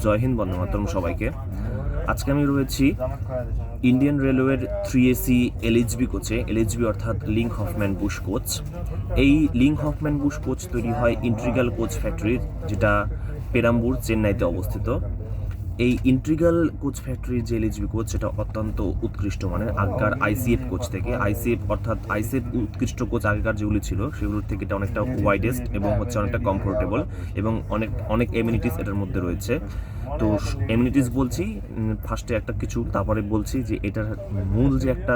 জয় হিন্দ, বন্দে মাতরম সবাইকে। আজকে আমি রয়েছি ইন্ডিয়ান রেলওয়ের 3AC LHB কোচে। LHB অর্থাৎ লিঙ্ক হফম্যান বুশ কোচ। এই লিঙ্ক হফম্যান বুশ কোচ তৈরি হয় ইন্ট্রিগাল কোচ ফ্যাক্টরির, যেটা পেরাম্বুর, চেন্নাইতে অবস্থিত। এই ইন্ট্রিগাল কোচ ফ্যাক্টরির যে LHB কোচ, সেটা অত্যন্ত উৎকৃষ্ট মানের। আগেকার ICF কোচ থেকে, আইসিএফ উৎকৃষ্ট কোচ আগেকার যেগুলি ছিল সেগুলোর থেকে এটা অনেকটা ওয়াইডেস্ট এবং অনেকটা কমফোর্টেবল এবং অনেক এমিনিটিস এটার মধ্যে রয়েছে। তো এমিনিটিস বলছি ফার্স্টে একটা কিছু, তারপরে বলছি যে এটার মূল যে একটা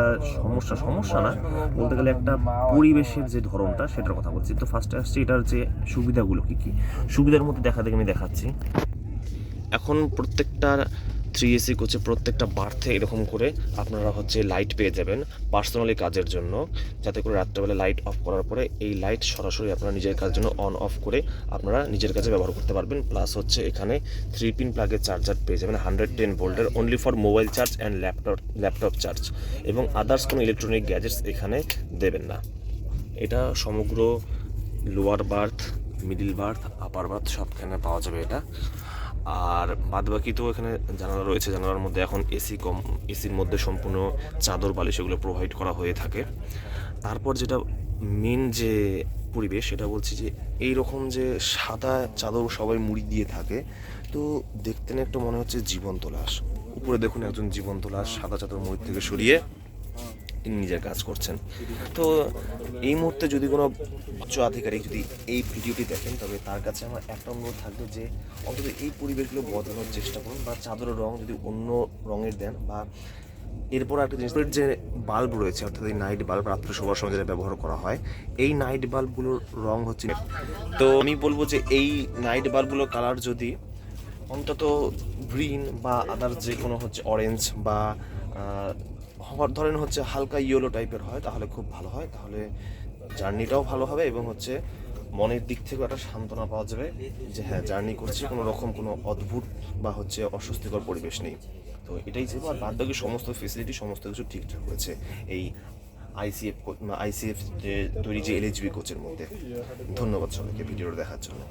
সমস্যা না বলতে গেলে, একটা পরিবেশের যে ধরনটা সেটার কথা বলছি। তো ফার্স্টে আসছে এটার যে সুবিধাগুলো কী কী। সুবিধার মধ্যে আমি দেখাচ্ছি। এখন প্রত্যেকটা 3AC কোচে প্রত্যেকটা বার্থে এরকম করে আপনারা লাইট পেয়ে যাবেন পার্সোনালি কাজের জন্য, যাতে করে রাত্রেবেলা লাইট অফ করার পরে এই লাইট সরাসরি আপনারা নিজের কাজের জন্য অন অফ করে আপনারা নিজের কাজে ব্যবহার করতে পারবেন। প্লাস এখানে 3 পিন প্লাগের চার্জার পেয়ে যাবেন 110 ভোল্টের, only for mobile charge and laptop charge, এবং আদার্স কোনো ইলেকট্রনিক গ্যাজেটস এখানে দেবেন না। এটা সমগ্র lower birth, middle birth, upper berth সবখানে পাওয়া যাবে এটা। আর বাদ বাকি তো এখানে জানালা রয়েছে, জানালার মধ্যে এখন এসির মধ্যে সম্পূর্ণ চাদর বালিশ এগুলো প্রোভাইড করা হয়ে থাকে। তারপর যেটা মেন যে পরিবেশ, সেটা বলছি যে এইরকম যে সাদা চাদর সবাই মুড়ি দিয়ে থাকে, তো দেখতে না একটু মনে হচ্ছে জীবন্ত লাশ। উপরে দেখুন একজন জীবন্ত লাশ সাদা চাদর মুড়ি থেকে সরিয়ে তিনি নিজের কাজ করছেন। তো এই মুহূর্তে যদি কোনো উচ্চ আধিকারিক যদি এই ভিডিওটি দেখেন, তবে তার কাছে আমার একটা অনুরোধ থাকবে যে অন্তত এই পরিবেশগুলো বদলানোর চেষ্টা করুন, বা চাদরের রং যদি অন্য রঙের দেন, বা এরপর একটা জিনিস, যে বাল্ব রয়েছে অর্থাৎ এই নাইট বাল্ব রাত্রে শোবার সময় যেটা ব্যবহার করা হয়, এই নাইট বাল্বগুলোর রং হচ্ছে, তো আমি বলবো যে এই নাইট বাল্বগুলোর কালার যদি অন্তত গ্রিন বা আদার যে কোনো অরেঞ্জ বা ধরেন হালকা ইয়েলো টাইপের হয়, তাহলে খুব ভালো হয়। তাহলে জার্নিটাও ভালো হবে এবং মনের দিক থেকেও একটা সান্ত্বনা পাওয়া যাবে যে হ্যাঁ, জার্নি করছি, কোনো রকম কোনো অদ্ভুত বা অস্বস্তিকর পরিবেশ নেই। তো এটাই ছিল। আর বাদ বাকি সমস্ত ফেসিলিটি সমস্ত কিছু ঠিকঠাক হয়েছে এই আইসিএফ যে তৈরি যে LHB কোচের মধ্যে। ধন্যবাদ সবাইকে ভিডিওটা দেখার জন্য।